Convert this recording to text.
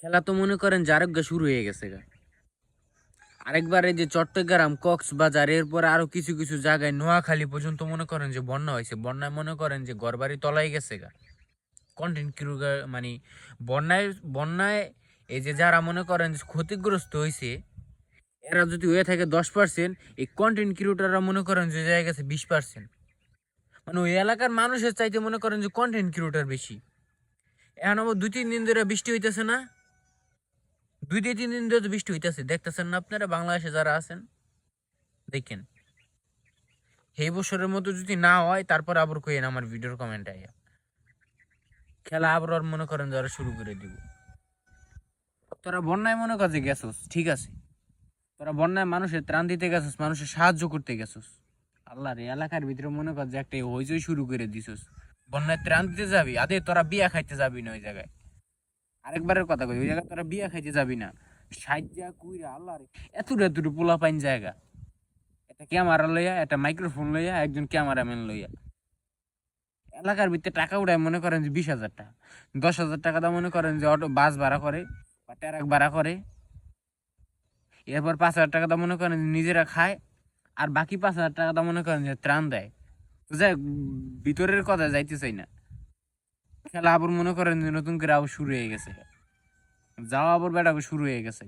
খেলা তো মনে করেন যে আরেকবার শুরু হয়ে গেছে গা। আরেকবার এই যে চট্টগ্রাম কক্সবাজার এরপরে আরো কিছু কিছু জায়গায় নোয়াখালী পর্যন্ত মনে করেন যে বন্যা হয়েছে, বন্যায় মনে করেন যে ঘরবাড়ি তলায় গেছে গা। কন্টেন্ট ক্রিয়েটর মানে বন্যায় বন্যায় এই যে যারা মনে করেন যে ক্ষতিগ্রস্ত হয়েছে, এরা যদি হয়ে থাকে 10%, এই কন্টেন্ট ক্রিয়েটররা মনে করেন যে জায়গা গেছে 20%। মানে ওই এলাকার মানুষের চাইতে মনে করেন যে কন্টেন্ট ক্রিয়েটর বেশি। এখন আবার 2-3 দিন ধরে বৃষ্টি হইতেছে না, 2-3 দিন ধরে তো বৃষ্টি হইতেছে, দেখতেছেন না আপনারা বাংলাদেশে যারা আছেন? দেখেন, এই বছরের মতো যদি না হয় তারপর আবার কইেন আমার ভিডিওর কমেন্টে আইয়া খেলা আবার আর মনে করেন যারা শুরু করে দিব। তোরা বন্যায় মনে কর যে গেছস, ঠিক আছে, তোরা বন্যায় মানুষের ত্রাণ দিতে গেছস, মানুষের সাহায্য করতে গেছস। আল্লাহ রে, এলাকার ভিতরে মনে কর যে একটা হইচই শুরু করে দিছস, বন্যায় ত্রাণ দিতে যাবি, আদে তোরা বিয়া খাইতে যাবি না ওই জায়গায়। আরেকবারের কথা কই, ওই জায়গায় তোরা বিয়া খাইতে যাবি না। সাজ্জা কুইরা আল্লাহ রে, এতটা পোলা পাইন জায়গা, একটা ক্যামেরা লইয়া, একটা মাইক্রোফোন লইয়া, একজন ক্যামেরাম্যান লইয়া এলাকার ভিতরে টাকা উঠায় মনে করেন যে 20,000 টাকা, 10,000 টাকা দা মনে করেন যে অটো বাস ভাড়া করে বা ট্রাক ভাড়া করে। এরপর 5,000 টাকা দা মনে করেন যে নিজেরা খায়, আর বাকি 5,000 টাকা দা মনে করেন যে ত্রাণ দেয়। তো যাই হোক, ভিতরের কথা যাইতে চাই না। খেলা আবার মনে করেন যে নতুন করে আবার শুরু হয়ে গেছে, যাওয়া আবার বেড়া শুরু হয়ে গেছে।